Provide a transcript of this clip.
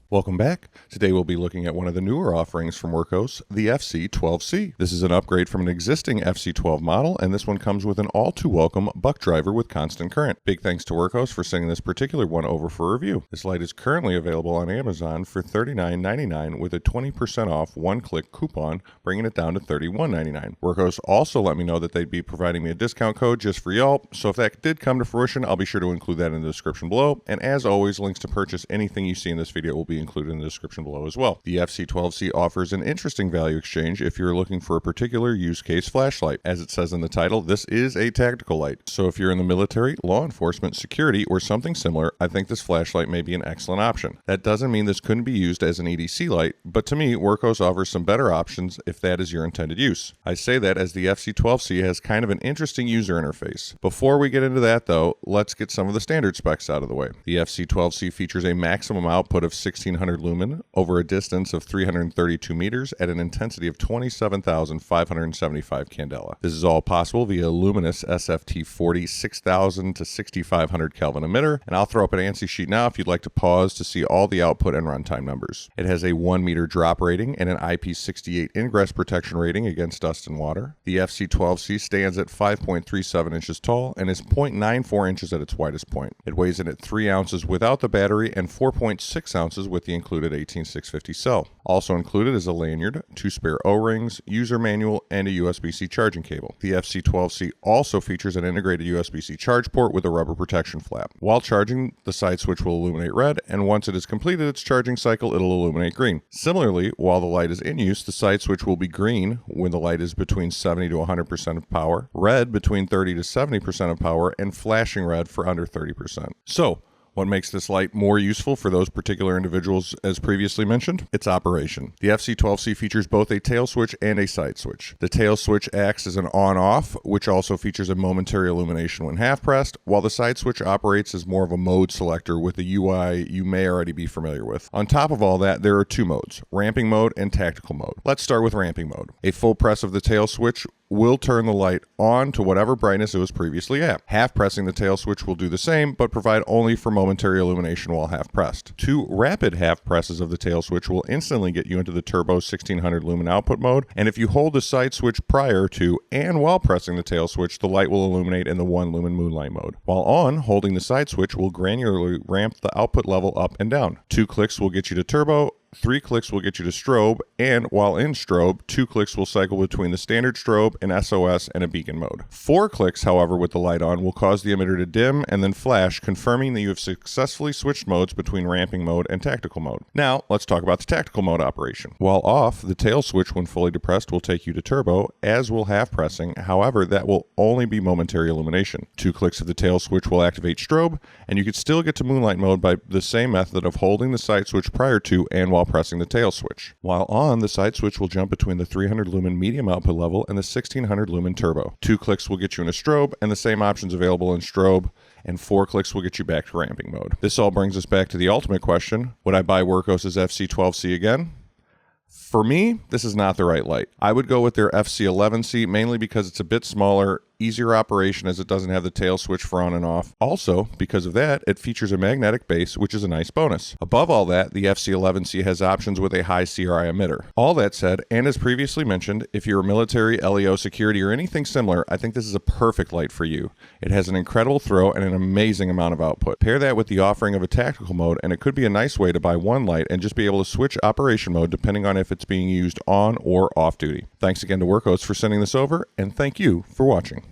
Welcome back. Today we'll be looking at one of the newer offerings from Wurkkos, the FC12C. This is an upgrade from an existing FC12 model, and this one comes with an all-too-welcome buck driver with constant current. Big thanks to Wurkkos for sending this particular one over for review. This light is currently available on Amazon for $39.99 with a 20% off one-click coupon, bringing it down to $31.99. Wurkkos also let me know that they'd be providing me a discount code just for y'all, so if that did come to fruition, I'll be sure to include that in the description below. And as always, links to purchase anything you see in this video will be included in the description below as well. The FC12C offers an interesting value exchange if you're looking for a particular use case flashlight. As it says in the title, this is a tactical light. So if you're in the military, law enforcement, security, or something similar, I think this flashlight may be an excellent option. That doesn't mean this couldn't be used as an EDC light, but to me, Wurkkos offers some better options if that is your intended use. I say that as the FC12C has kind of an interesting user interface. Before we get into that though, let's get some of the standard specs out of the way. The FC12C features a maximum output of 1600 lumen over a distance of 332 meters at an intensity of 27,575 candela. This is all possible via luminous SFT40 6000 to 6500 Kelvin emitter, and I'll throw up an ANSI sheet now if you'd like to pause to see all the output and runtime numbers. It has a 1 meter drop rating and an IP68 ingress protection rating against dust and water. The FC12C stands at 5.37 inches tall and is 0.94 inches at its widest point. It weighs in at 3 ounces without the battery and 4.6 ounces with the included 18650 cell. Also included is a lanyard, 2 spare O-rings, user manual, and a USB-C charging cable. The FC12C also features an integrated USB-C charge port with a rubber protection flap. While charging, the side switch will illuminate red, and once it has completed its charging cycle, it'll illuminate green. Similarly, while the light is in use, the side switch will be green when the light is between 70 to 100% of power, red between 30 to 70% of power, and flashing red for under 30%. So, what makes this light more useful for those particular individuals as previously mentioned? Its operation. The FC12C features both a tail switch and a side switch. The tail switch acts as an on-off, which also features a momentary illumination when half-pressed, while the side switch operates as more of a mode selector with a UI you may already be familiar with. On top of all that, there are 2 modes, ramping mode and tactical mode. Let's start with ramping mode. A full press of the tail switch will turn the light on to whatever brightness it was previously at. Half pressing the tail switch will do the same, but provide only for momentary illumination while half pressed. 2 rapid half presses of the tail switch will instantly get you into the turbo 1600 lumen output mode, and if you hold the side switch prior to and while pressing the tail switch, the light will illuminate in the 1 lumen moonlight mode. While on, holding the side switch will granularly ramp the output level up and down. 2 clicks will get you to turbo, 3 clicks will get you to strobe, and while in strobe, 2 clicks will cycle between the standard strobe and SOS and a beacon mode. 4 clicks, however, with the light on will cause the emitter to dim and then flash, confirming that you have successfully switched modes between ramping mode and tactical mode. Now, let's talk about the tactical mode operation. While off, the tail switch when fully depressed will take you to turbo, as will half pressing, however, that will only be momentary illumination. 2 clicks of the tail switch will activate strobe, and you could still get to moonlight mode by the same method of holding the side switch prior to and while pressing the tail switch. While on, the side switch will jump between the 300 lumen medium output level and the 1600 lumen turbo. 2 clicks will get you in a strobe, and the same options available in strobe, and 4 clicks will get you back to ramping mode. This all brings us back to the ultimate question: would I buy Wurkkos' FC12C again? For me, this is not the right light. I would go with their FC11C mainly because it's a bit smaller, easier operation as it doesn't have the tail switch for on and off. Also, because of that, it features a magnetic base, which is a nice bonus. Above all that, the FC11C has options with a high CRI emitter. All that said, and as previously mentioned, if you're a military, LEO, security, or anything similar, I think this is a perfect light for you. It has an incredible throw and an amazing amount of output. Pair that with the offering of a tactical mode, and it could be a nice way to buy one light and just be able to switch operation mode depending on if it's being used on or off duty. Thanks again to Wurkkos for sending this over, and thank you for watching.